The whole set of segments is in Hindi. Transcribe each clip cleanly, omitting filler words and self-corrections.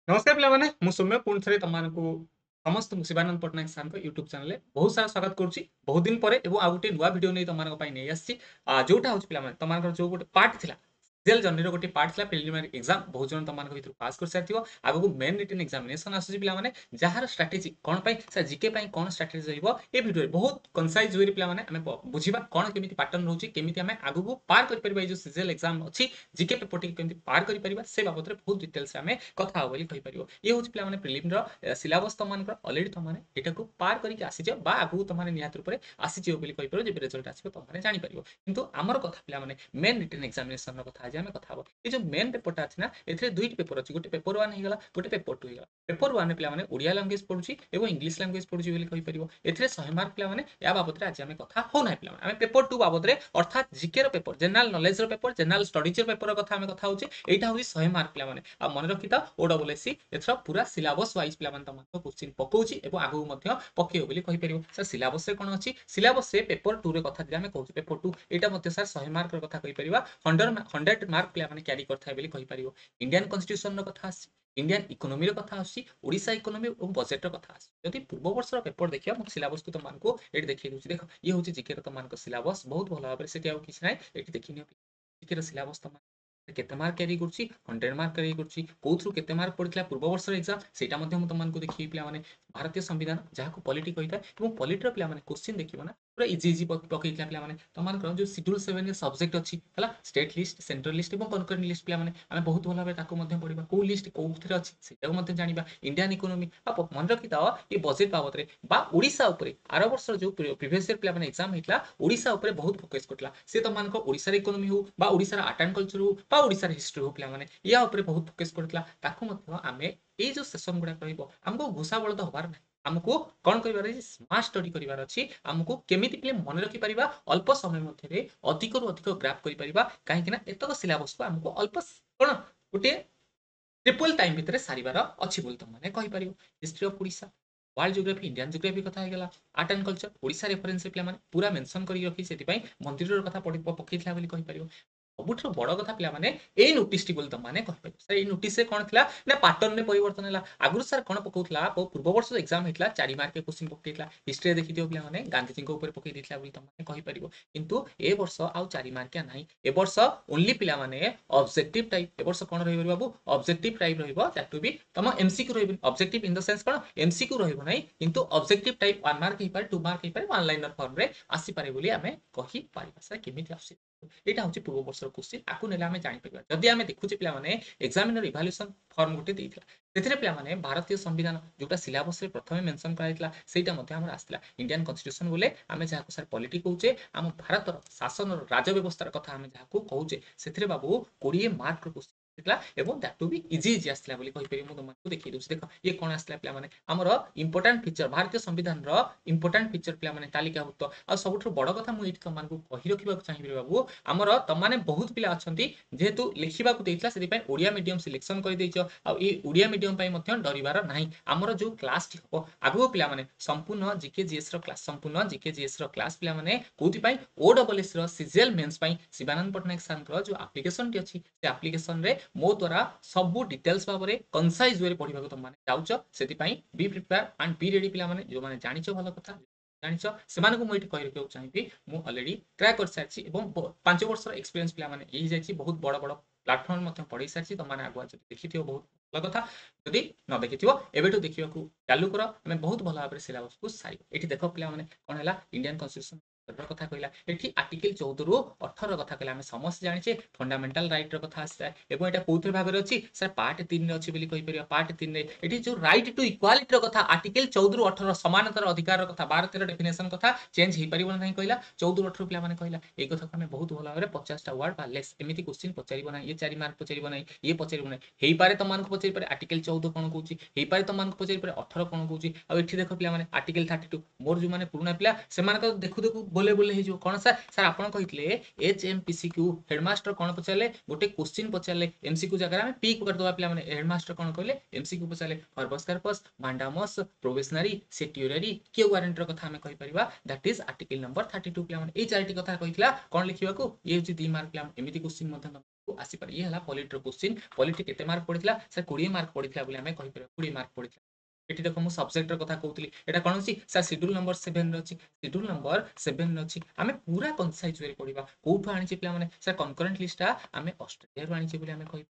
नमस्कार पिलाମାନେ ମୁଁ ସୌମ୍ୟ ପୁଣି ଥରେ ତମମାନଙ୍କୁ ସମସ୍ତଙ୍କୁ ଶିବାନନ୍ଦ ପଟ୍ଟନାୟକ ସାରଙ୍କ ୟୁଟ୍ୟୁବ ଚ୍ୟାନେଲରେ ବହୁତ ସାରା ସ୍ୱାଗତ କରୁଛି ବହୁତ ଦିନ ପରେ ଏବଂ ଆଉ ଗୋଟେ ନୂଆ ଭିଡ଼ିଓ ନେଇ ତମମାନଙ୍କ ପାଇଁ ନେଇ ଆସିଛି ଯୋଉଟା ହଉଛି ପିଲାମାନେ ତମମାନଙ୍କର ଯୋଉ ଗୋଟେ ପାର୍ଟ ଥିଲା ସିଜିଏଲ ଜର୍ଣ୍ଣିର ଗୋଟେ ପାର୍ଟ ଥିଲା ପ୍ରିଲିମିନାରୀ ଏକ୍ସାମ ବହୁତ ଜଣ ତମମାନଙ୍କ ଭିତରୁ ପାସ୍ କରିସାରିଥିବ ଆଗକୁ ମେନ୍ ରିଟନ୍ ଏକ୍ସାମିନେସନ ଆସୁଛି ପିଲାମାନେ ଯାହାର ଷ୍ଟ୍ରାଟେଜି କ'ଣ ପାଇଁ ସାର୍ ଜିକେ ପାଇଁ କ'ଣ ଷ୍ଟ୍ରାଟେଜି ରହିବ ଏ ଭିଡ଼ିଓରେ ବହୁତ କନସାଇଜ ୱେରେ ପିଲାମାନେ ଆମେ ବୁଝିବା କ'ଣ କେମିତି ପାଟର୍ନ ରହୁଛି କେମିତି ଆମେ ଆଗକୁ ପାର କରିପାରିବା ଏଇ ଯୋଉ ସିଜିଏଲ ଏକ୍ସାମ ଅଛି ଜିକେ ପେପରଟିକୁ କେମିତି ପାର କରିପାରିବା ସେ ବାବଦରେ ବହୁତ ଡିଟେଲ୍ସରେ ଆମେ କଥା ହବ ବୋଲି କହିପାରିବ ये हूँ पे प्रिलिम्र सिलेबस तुम अलरेडी तुमने यहाँ पार करके आसीच आगू तुमने निहत रूप से आसीच कहीपर जब रिजल्ट आसो तुमने जापर कि आमर कथा पे मेन रिटन एक्जामिनेशन कथा आज आम कथा ये जो मेन पेपरटा अच्छी ना ए दुईट पेपर अच्छी गोटे पेपर वन होगा गोटे पेपर टू होगा पेपर वन पे ओडिया लांगुएज पढ़ुची और इंग्लिश लांगुएज पढ़ुची कहीपर ए 100 मार्क पे या बाबद आज आम कथा होना पे आम पेपर टू बाबद अर्थात जिके paper general knowledge paper general studies paper कथा आम कथा होचे यहाँ हूँ 100 मार्क पे मन रखी था ओडब्ल्यूएससी एथर पूरा सिलेबस वाइज पे क्वेश्चन पकाउची एवं आगू पकेब बोली कहीपर सर सिलेबस कौन अच्छी सिलेबस पेपर टू कथा आम कहूँ पेपर टू यहाँ सर 100 मार्क कथा कहीपर 100 मार्क पे क्यारी करते कहीपर इंडियन कन्स्टिट्यूशन कथा इंडियन इकोनोमी कथा आशा इकोनोमी और बजेट कथा आदि पूर्व वर्ष पेपर देखिए मुझे सिलेबस को तुमको ये देखिए दूसरी देख ये हूँ जिके तुम सिलेबस बहुत भल भाव से किसी ना ये देखी जिके सिलेबस तुम केते मार्क क्यारी करुच्ची 100 मार्क क्यारी करुच्ची कौथु केते मार्क पड़ता पूर्व वर्ष एग्जाम सेटा तुमको देखिए पे भारतीय संविधान जहाँ पॉलिटी कही था पॉलिटर पे क्वेश्चन देखिए ना पूरा इजी इजी पकई पे तुम जो शेड्यूल 7 सब्जेक्ट अच्छी है स्टेट लिस्ट सेंट्रल लिस्ट और कनकरेंट लिस्ट पे आम बहुत भल भाव पढ़ा कौ लिस्ट कौन अच्छी से जाना इंडियन इकोनोमी मन रखी था ये बजेट बाबद ओडिशा आर वर्ष जो प्रिवियस इयर पे एग्जाम होता ओडिशा बहुत फोकस करता से तुमको ओडिशार इकोनोमी हो ओडिशार आर्ट एंड कल्चर हो ओडिशार हिस्ट्री हो पे या बहुत फोकस करता आम ये जो सेसन गुड़ाक रमको घुषा बलद हबार ना आमको कौन कर स्मार्ट स्टडी करार अच्छी आमको केमी पे मन रखिपर अल्प समय मध्य अधिक रु अधिक ग्राफ कर कहीं एतक सिलेबस को आमको अल्प कौन गोटे ट्रिपल टाइम भितर सारिबार अच्छी बोली तुमने कहीपर history of Odisha world geography Indian geography कथा होगा art and culture Odisha reference पे पूरा मेंशन कर रखी से मंदिर कथा पकईला कहीपर सबुठ बड़ कथा पे ये नोटिस टी तुमने कहीपर सर ये नोटिस कौन थी ना पाटर्न में परिवर्तन है आगुरी सर कौन पकाउला पूर्व वर्ष एग्जाम होता 4 मार्क क्वेश्चन पकईला हिस्ट्री देखी पे गांधीजी पकई देता तुमने कहीपर किंतु ए वर्ष आउ 4 मार्किया ना ए वर्ष only pay objective type A वर्ष कौन रही बाबू ऑब्जेक्टिव टाइप रही भी तुम एमसीक्यू रही ऑब्जेक्टिव इन द सेंस कौन एमसीक्यू रही किंतु ऑब्जेक्टिव टाइप 1 मार्क हो पारे 2 मार्क हो पारे वन लाइनर फॉर्म रे आसी पारे बोली आमे कहि पारिबा सर केमिति आसी यहाँ हूँ पूर्व वर्ष क्वेश्चन आपको ने आम जापर जदि आम देखुचे पे एग्जामिनर इभाल्युएसन फॉर्म गोटे देते पे भारतीय संविधान जोटा सिलेबस प्रथम मेंशन कराइला आसला इंडियन कन्स्टिट्यूशन बोले आम जहाँ सर पॉलिटी कहूचे आम भारत शासन राज व्यवस्थार कथा आम जहाँ कहूचे से बाबू 20 मार्क क्वेश्चन भी इजी इजी आसला तुमको देखिए देख ये कौन आसला पे आमर इंपोर्टाट फीचर भारतीय संविधान इंपोर्टाट फीचर पे तालिकाभुक्त आ सब बड़ कथा मुझे तुमको कही रखा चाहिए बाबू आमर तुमने बहुत पिला अच्छा जेहेतु लिखा से ओडिया मीडियम सिलेक्शन कर मीडियम डरबार ना आमर जो क्लास हम आगू पे संपूर्ण जिके जीएस क्लास संपूर्ण जिके जीएस क्लास पे कौन OWS CGL mains Shivanand Pattnaik sir जो आप्लिकेसन टी अच्छी से आप्लिकेसन मो द्वारा सब डिटेल्स भाव में कंसाइज वे पढ़ा तुम जाऊच से be prepare and be ready पे जो मैंने जाच भल कथा जानिच से मुझे कही रखा चाहिए मुझे अलरेडी ट्राए कर सारी 5 वर्ष एक्सपीरियंस पे बहुत बड़ बड़ प्लाटफर्म पढ़ी सारी तुमने आगुआ देखी बहुत भल कथा जदि न देखी एवं देखा चालू कर आम बहुत भल भाव सिलेबस को सारी ये देख पे कौन है इंडियन कन्स्टिट्यूशन कथा कहला ये आर्टिकल 14 रु 18 कथा कहला समस्त जाने फंडामेंटाल राइट कथा आसाए और यहाँ कौन भाग में अच्छी सर पार्ट 3 अच्छी कहीपर पार्ट 3 ये जो राइट टू इक्वालिटी कथा आर्टिकल 14 रु 18 समानतार अधिकार कथा 12-13 डेफिनेशन कथा चेंज हो पार ना कहला 14 18 पे कहला ये कथा आम बहुत भल भाव 50टा वर्ड बा लेस एमती क्वेश्चन पचार ना ये 4 मार्क पचार ना ये पचार ना हो पारे तुमको पचार पारे आर्टिकल 14 कौन कौन हो पारे तुमको पचार पारे 18 कौन कौन आठ देख पे आर्टिकल 32 मोर जो मैंने पुराना पिला से देखु देखु बोले बोले हो कौन सर सर आप कहते HMPCQ हेडमास्टर कौन पचारे गोटे क्वेश्चन पचारे MCQ जगह आम पी करदे पे हेडमास्टर कौन कहले MCQ पचारे habeas corpus mandamus prohibition certiorari quo warranto कथा आम कहीपर दैट इज आर्टिकल नंबर 32 पे चारिटी कथा कही कौन लिखा ये 2 मार्क पे एमती क्वेश्चन आसीपर ये है पॉलिटर क्वेश्चन पॉलिटी केते मार्क पड़ता सर 20 मार्क पड़ता बोली आम कहीपर 20 मार्क पड़ता ये देखो मुझे सब्जेक्ट कथा कहती है कौन अच्छी सर शेड्यूल नंबर 7 अच्छी शेड्यूल नंबर 7 अच्छी आम पूरा कंसाइज वे पढ़ा कौटू आनी पे सर कंकरेन्ट लिस्टा आम ऑस्ट्रेलिया आनी आम कही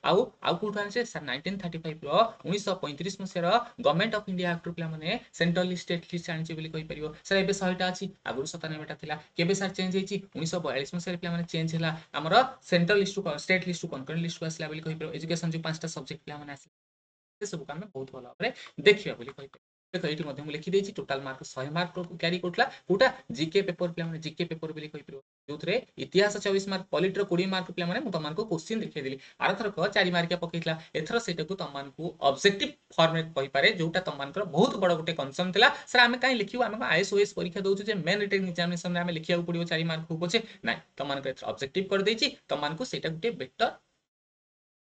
आउ कौटू आने सर 1935 1935 मसीहार गवर्नमेंट ऑफ इंडिया एक्ट पे सेंट्रल लिस्ट स्टेट लिस्ट आनी कहीपर सर ए 100टा अच्छी आगुरी 97टा था केबे सर चेंज होती 1942 मसीह पे चेंज है आमर central list state list concurrent list को आसला कहीपर एजुकेशन जो 5टा सब्जेक्ट पे आस सब हम बहुत भल भाव देखा बोली देख ये मुझे लिखिदे टोटाल मार्क 100 मार्क क्यारी करूला कौटा जीके पेपर पे जीके पेपर बोली कहीपर जो इतिहास 24 मार्क पॉलिटर 20 मार्क पे तुमको क्वेश्चन देखी आरथरक 4 मार्किया पकईला एथर से तुमको ऑब्जेक्टिव फॉर्मेट कहीपे जोटा तुम बहुत बड़ गोटे कंसर्न था सर आम कहीं लिखू आम आईएएस ओएएस परीक्षा दूसरे मेन रिटन एग्जामिनेशन में लिखा पड़ो 4 मार्क पचे ना तुम ऑब्जेक्टिव कर तुमको से गोटे बेटर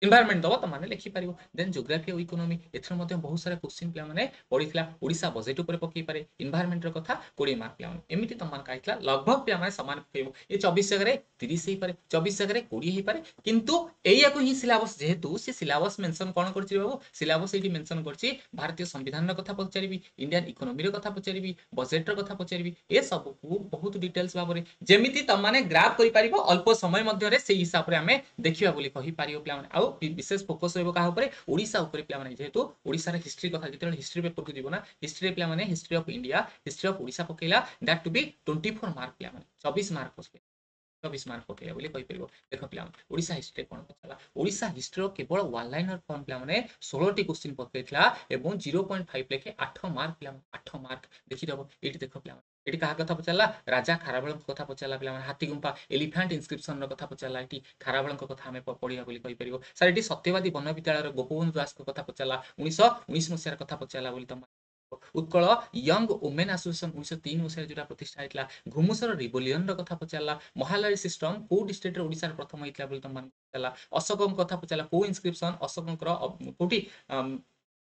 इन्वायरमेंट दब तुमने लिखिपर देन जोग्राफी और इकोनॉमी एथर बहुत सारा क्वेश्चन पे पड़ता ओडिशा बजेट उपर पकईपे इन्वायरमेंट कथा 20 मार्क पे एमती तुम कहीं लगभग पे सामान पकेब ये 24 जगह 30 हो पाए 24 जगह 20 हो पाए कितु या ही सिलेबस जेहेतु सी सिलेबस मेंशन कौन कर बाबू सिलेबस ये मेंशन कर भारतीय संविधान कथा पचारि इंडियन इकोनॉमी कथा पचारि बजेट कथा पचारि ए सब को बहुत डिटेल्स भाव में जमी तुमने ग्राफ कर अल्प समय मध्य से हिसाब से आम देखा बोली कहीपर पे विशेष फोकस रहा ओडिशा पे जेहेतु ओडिशार हिस्ट्री कथा जो हिस्ट्री पेपर को जीवना हिस्ट्री पे history of India history of Odisha पकेला दैट टू बी 24 मार्क पे 24 मार्क पकड़ 24 मार्क पकड़ा बोली कहीपर देख पे ओडिशा हिस्ट्री कौन पचारा ओडिशा हिस्ट्री केवल वन लाइनर फॉर्म पे 16 क्वेश्चन पकड़ा 0.5 लेखे 8 मार्क पे 8 मार्क देखीदेव ये देख पे ये क्या कथा पचारा राजा खारबेल कथा पचारा पे हाथी गुंफा एलिफेंट इनस्क्रिप्शन कथा पचारा ये खारबेल कथा आम पढ़ा बोली कहीपर सर ये सत्यवादी वन विद्यालय गोपबंधु दास कथा पचारा 1919 मसीहार कथा पचारा बोली तुम उत्कल यंग वुमेन एसोसिएशन 1903 मसीह जो प्रतिष्ठा होता घुमुसर रिवोल्यून कथा पचारा महालरी सिस्टम कौ डिस्ट्रिक्ट ओडिशा प्रथम होता तुम पचारा अशोक कथा पचारा कौ इनस्क्रिप्शन अशोक कौटी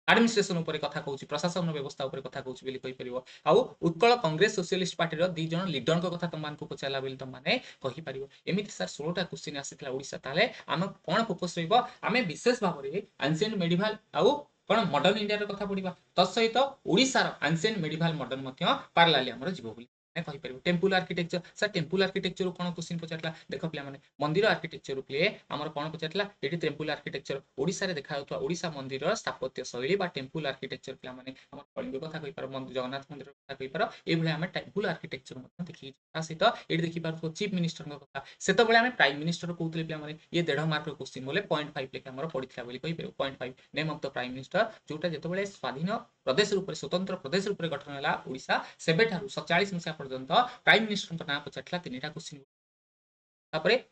एडमिनिस्ट्रेशन उपर कथा कहूँ प्रशासन व्यवस्था उपर कथा कहूँ बोली कहीपर आउ उत्कल कांग्रेस सोशलिस्ट पार्टी 2 जन लीडर कथा तुमको पचारा बोली तुमने कहीपर एमती सर 16टा क्वेश्चन आसाला ओडिशा ताले आम कौन फोकस रही विशेष भाव में एंशिएंट मेडिवल आउ कौन मॉडर्न इंडिया कथा पढ़ा तत्सहित ओडिशार एंशिएंट मेडिवल मॉडर्न पार्लाली आमर जीव बोली कहीपर temple architecture sir temple architecture कौन क्वेश्चन पचारा देख पे मंदिर आर्किटेक्चर पे आम कौन पचारा ये टेम्पल आर्किटेक्चर ओडिशा रे देखा ओडिशा मंदिर स्थापत्य शैली टेम्पल आर्किटेक्चर पे कलिंग कथा कहीपर जगन्नाथ मंदिर कथा कहीपर ये आम टेम्पल आर्किटेक्चर देखिए सहित ये देखिपार चीफ मिनिस्टर कथा से आम प्राइम मिनिस्टर कहते पे ये 1.5 मार्क क्वेश्चन बोले 0.5 लेखे आम पड़ा बोली कहीपर 0.5 name of the prime minister जोटा जो स्वाधीन प्रदेश रूप स्वतंत्र प्रदेश रूप गठन है ओडिशा सेबे 47 मसीहा पर्यंत प्राइम मिनिस्टर ना पचारा 3टा क्वेश्चन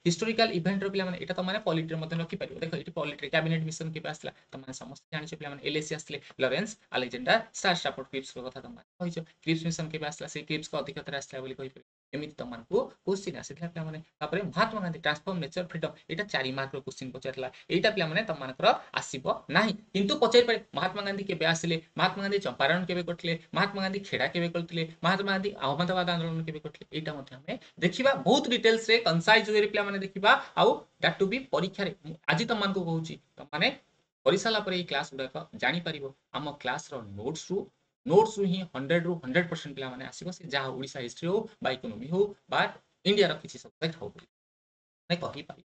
हिस्टोरिकल इवेंट पे तुमने पॉलिटी रखिपर देख ये पॉलिटी कैबिनेट मिशन के आसला तुमने समस्त जानी पे एलएसी आसले लॉरेंस अलेक्जेंडर स्टारफोर्ड क्रिप्स कथा तुम कही क्रिप्स मिशन के आसला से क्रिप्स अध्यक्षता आसला कहीपर एमती तुमको क्वेश्चन आसाला पे Mahatma Gandhi transform nature freedom यहाँ 4 मार्क क्वेश्चन पचारा यहाँ पे तुमको आसब ना कितु पचारि पारे महात्मा गांधी के आसिले महात्मा गांधी चंपारण के करते महात्मा गांधी खेड़ा के करते महात्मा गांधी अहमदाबाद आंदोलन के करते यहाँ देखा बहुत डिटेल्स कंसाइज वे पे देखा आउ दैट टू बी परीक्षा आज तुमको कहूँ तुमने कर सारापर क्लास गुड़ाक जापर आम क्लास नोट्स रु ही 100 रु 100% पे आसो से जहाँ ओडिशा हिस्ट्री हो बा इकोनॉमी हो बा इंडिया किसी सब्जेक्ट हो कहीपर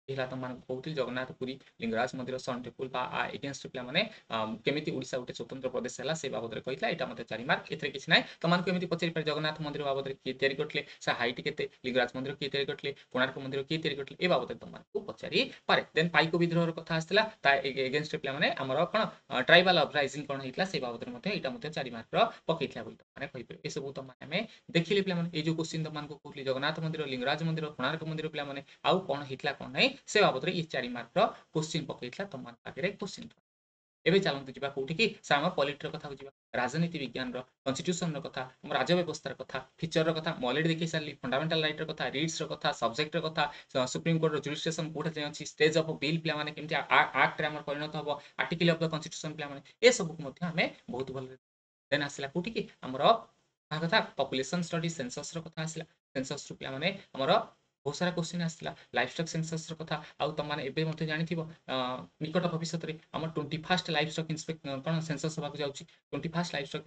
तुमको कहती जगन्नाथपुरी लिंगराज मंदिर सन टेम्पल एगेन्स्ट पे केमी ओडिशा गोटे स्वतंत्र प्रदेश है से बाबद में कहला यहाँ मतलब 4 मार्क एथेर किसी ना तुमको एमती पचारि जगन्नाथ मंदिर बाबद में किए तैयारी करते से हाइट के लिंगराज मंदिर किए तैयारी करते कोणार्क मंदिर किए तैयारी करते बाबद तुमको पचारि पारे देन पाइक विद्रोह कथा आसाला एगेन्स्ट पे आमर कौन ट्राइबाल अपराइजिंग कौन होता से बाबद में यहाँ 4 मार्क पकईला तुमने कहीपर ये सब तुमने देखिले पे ये जो क्वेश्चन तुमको कहली जगन्नाथ मंदिर लिंगराज मंदिर कोणार्क मंदिर पे आउ कौन होता कौन ना से बाबद ये 4 मार्क क्वेश्चन पकईला तुम पाखे क्वेश्चन एबे चलंतु जिबा कोठी की सामा पॉलिटी रो कथा हो जिबा राजनीति विज्ञान रो कॉन्स्टिट्यूशन रो कथा हम राज्य व्यवस्था रो कथा फीचर रो कथा मॉलिड देखि सारली फंडामेंटल राइट रो कथा रीड्स रो कथा सब्जेक्ट रो कथा सुप्रीम कोर्ट रो जुरिस्डिक्शन कोठा जे अछि स्टेज ऑफ बिल प्ले माने केमति एक्ट रे हमर परिणत हबो article of the constitution play माने ए सब को मध्ये हमें बहुत भल देन आसला कोठी की हमरो कथा पॉपुलेशन स्टडी सेंसस रो कथा आसला सेंसस रो प्ले माने हमरो बहुत सारा क्वेश्चन आसला लाइफस्टॉक सेंसस रो कथा आउ तुम माने एबे मध्ये जानिथिबो निकट भविष्य रे हमर 21st लाइफस्टॉक इंस्पेक्ट कोन सेंसस होबा जाउची 21st लाइफस्टॉक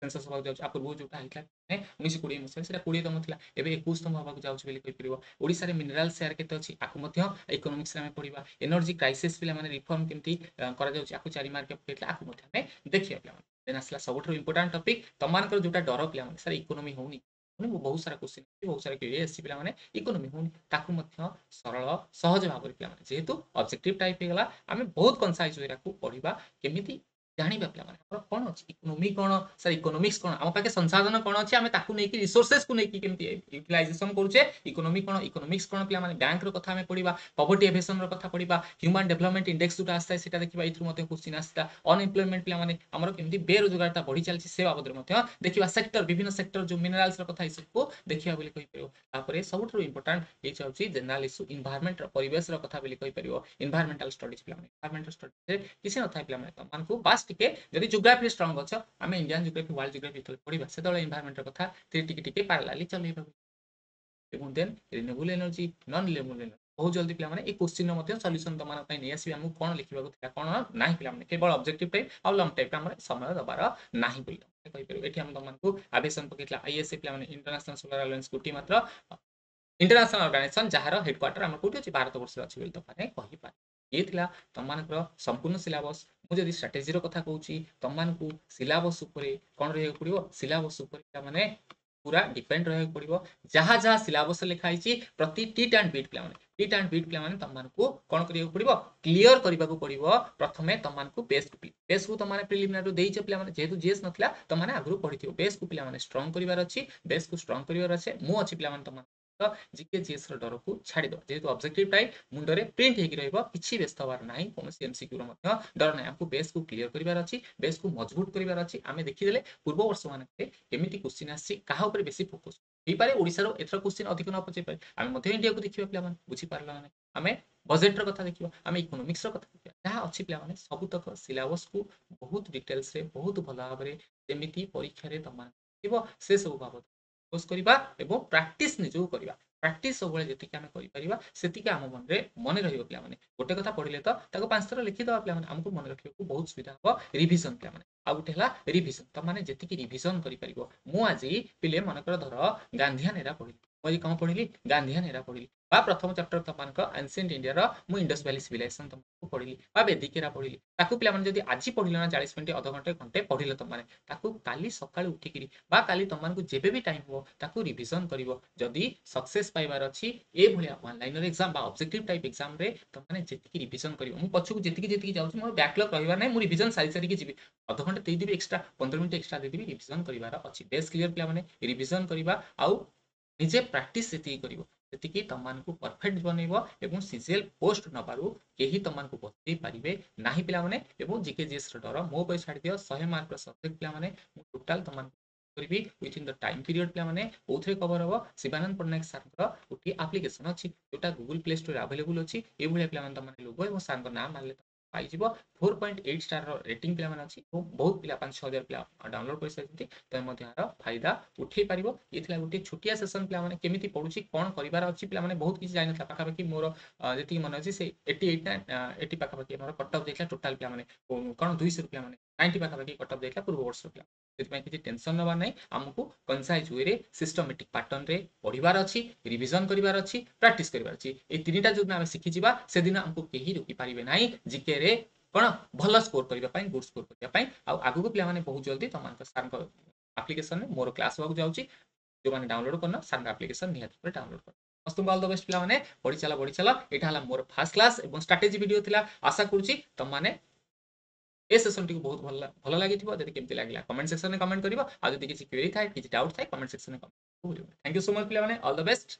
सेंसस होबा जाउची पूर्व जोटा हितला ने 1920 मसिया सेटा 20 तम थिला एबे 21 तम होबा जाउची बेली कहि परिबो ओडिसा रे मिनरल शेयर केते अछि आकु मध्ये इकोनॉमिक्स रे हम पढिबा एनर्जी क्राइसिस पिला माने रिफॉर्म केमती करा जाउची आकु 4 मार्क केतला आकु मध्ये हमें देखिया पिला माने देन आसला सबठो इंपोर्टेंट टॉपिक तमानकर जोटा डर पिला माने सर इकोनॉमी होउनी माने बहुत सारा क्वेश्चन बहुत सारा क्वेरी पिला माने इकोनॉमी होउनी ताकु मध्ये सरल सहज भाबरे पिला माने जेहेतु ऑब्जेक्टिव टाइप हेगला आमे बहुत कंसाइज होइरा को पढिबा केमिति जानिबा पिला माने हमर कोन अछि इकोनॉमी कोन सर इकोनॉमिक्स कोन हम पाके संसाधन कोन अछि आमे ताकु नै कि रिसोर्सेस को नै कि केमिति यूटिलाइजेशन करूचे इकोनॉमी कोन इकोनॉमिक्स कोन पिला माने बैंक रो कथा आमे पढिबा पॉवर्टी एविएशन रो कथा पढिबा ह्यूमन डेवलपमेंट इंडेक्स जोटा आस्ता सेटा देखिबा इथु मध्ये क्वेश्चन आस्ता अनएम्प्लॉयमेंट पिला माने हमर केमिति बेरोजगारता बढ़ी चलछि से बाबद मध्ये देखिबा सेक्टर विभिन्न सेक्टर जो मिनरल्स रो कथा इ सब को देखिबा बोली कहि परियो तापरे सबठो इंपोर्टेंट ए छै जनरल इश्यू एनवायरनमेंट रो परिवेश रो कथा बोली कहि परियो एनवायरमेंटल स्टडीज पिला माने एनवायरमेंटल स्टडीज किसी न थाइ पिला माने तमान को बास टिके जदि ज्योग्राफी स्ट्रांग अछ आमे इंडियन ज्योग्राफी वर्ल्ड ज्योग्राफी तो पढिबा से दले एनवायरनमेंट रो कथा टिके पैरेलली चलेबा এবং then renewable energy non renewable energy बहुत जल्दी पिला माने ए क्वेश्चन मध्ये सॉल्यूशन तमान पय नै आसी हमु कोन लिखिबा को थिला कोन नाही पिला माने केवल ऑब्जेक्टिव टाइप आ लॉन्ग टाइप हमर समय दबार नाही बोली कहि परिबो एठी हम तमान को आवेशन पकेतला आईएसए पिला माने इंटरनेशनल सोलर अलायंस कोटी मात्र इंटरनेशनल ऑर्गेनाइजेशन जहार हेडक्वार्टर हम कोठी अछि भारत वर्ष अछि बोली तमाने कहि पार ये थिला तमानकर संपूर्ण सिलेबस मु जदि स्ट्रेटजी रो कथा कहूची तमानकु सिलेबस ऊपर कोन रहै पड़िबो सिलेबस ऊपर माने पूरा डिपेंड रहे पड़िबो जहा जहा सिलेबस लिखा आइछि प्रति टीट एंड बीट प्ले माने टीट एंड बीट प्ले माने तमानकु कोन करियो पड़िबो क्लियर करबा को पड़िबो प्रथमे तमानकु बेस को तमाने प्रिलिमिनरी देइछ प्ले माने जेहेतु जीएस नथला तमाने आगु पढिथियो बेस को प्ले माने स्ट्रांग करिवार अछि बेस को स्ट्रांग करिवार अछि मु अछि प्ले माने तमान तो जीके जीएस रो डर को छाडी दो जेहेतु ऑब्जेक्टिव टाइप मुंडरे प्रिंट हेकि रहइबो किछि व्यस्त हवार नाही कोनोसी एमसीक्यू रो मध्ये डर नाही हमकु बेस को क्लियर करिवार अछि बेस को मजबूत करिवार अछि आमे देखि देले पूर्व वर्ष माने केमिति क्वेश्चन आसी काहा ऊपर बेसी फोकस हेइ पारे ओडिसा रो एथरा क्वेश्चन अधिक न पचे पारे आमे मध्ये इंडिया को देखिबा प्ले माने बुझी पारला माने आमे बजेट रो कथा देखिबा आमे इकोनॉमिक्स रो कथा देखिबा जहा अछि प्ले माने सब तक सिलेबस को बहुत डिटेल्स रे बहुत भला भाबरे जेमिति परीक्षा रे तमा थिबो से सब बाबत फोकस करिबा एवं प्रैक्टिस निजो करिबा प्रैक्टिस सब बेले जति आमे करि परिबा सेति आम मन रे मने रहिबो प्ले माने गोटे कथा पढिले तो ताको पांच थरा लिखि दबा प्ले माने हमको मन रखियो को बहुत सुविधा हो रिवीजन प्ले माने आ गुटे हला रिवीजन त माने जति कि रिवीजन करि परिबो मु आजि पिले मन कर धर गांधीयन एरा पढिली मु आजि कम पढिली गांधीयन एरा पढिली बा प्रथम चैप्टर तमान को एंशिएंट इंडिया रो मु इंडस वैली सिविलाइजेशन तमान को पढिली बा वैदिक एरा पढिली ताकू पिला माने जदि आजि पढिलो ना 40 मिनिट आधा घंटे घंटे पढिलो त माने ताकू काली सकाळु उठिकिरी बा काली तमान को जेबे भी टाइम हो ताकू रिवीजन करिवो जदि सक्सेस पाइबार अछि ए भलिया वन लाइनर एग्जाम बा ऑब्जेक्टिव टाइप एग्जाम रे त माने जेतिकी रिवीजन करिवो मु पछु जेतिकी जाउछि मोर बैकलॉग रहिबा नै मु रिवीजन सारी सारी के जिबी आधा घंटे देई देबी एक्स्ट्रा 15 मिनिट एक्स्ट्रा देई देबी रिवीजन करिवार अछि बेस क्लियर पिला माने रिवीजन करिबा आउ निजे प्रैक्टिस सेति करिवो सेतिकी तमान को परफेक्ट बनेइबो एवं सीजीएल पोस्ट न पारु केही तमान को बतै परिबे नाही पिला माने एवं जीके जीएस रो डर मो पे छाडी दियो 100 मार्क रो सब्जेक्ट पिला माने टोटल तमान करिबी within the time period पिला माने ओथरे कवर हबो शिवानंद पटनायक सर रो उठी एप्लीकेशन अछि जोटा गूगल प्ले स्टोर अवेलेबल अछि ए भलिया पिला माने तमान लोगो एवं सर को नाम मारले पाइजिबो 4.8 स्टार रो रेटिंग पिला माने अछि बहुत पिला 5-6000 पिला डाउनलोड कर सकथि त मध्ये यार फायदा उठै परिबो इथला गुटे छोटिया सेशन पिला माने केमिति पढुची कोन करिवार अछि पिला माने बहुत किछि जानि पाखा पाखी मोर जेति मन अछि से 88 ना 80 पाखा पाखी मोर कटअप देखला टोटल पिला माने कोन 200 रुपया माने 90 पाखा पाखी कटअप देखला पूर्व वर्ष पिला सेति किछि टेंशन नबा नै हमकु कंसाइज वे रे सिस्टमैटिक पैटर्न रे पढिबार अछि रिवीजन करिवार अछि प्रैक्टिस करिवार अछि ए तीनटा जो हम सिखि जिबा से दिन हमकु केही रोकि परिबे नै जीके रे कोन भल स्कोर करिबा पई गुड स्कोर करिबा पई आ आगु को पिला माने बहुत जल्दी तमान का सर को एप्लीकेशन में मोर क्लास होबा जाउची जो माने डाउनलोड करना सर का एप्लीकेशन निहत पर डाउनलोड कर मस्त ऑल द बेस्ट पिला माने पढि चला एटा हला मोर फर्स्ट क्लास एवं स्ट्रेटजी वीडियो थिला आशा करूची तम माने ए सेशन टी बहुत भल लागिथिबो जदि केमति लागला कमेंट सेक्शन में कमेंट करिवो आ जदि किछि क्वेरी थाए किछि डाउट थाए कमेंट सेक्शन में comment thank you so much पिला माने ऑल द बेस्ट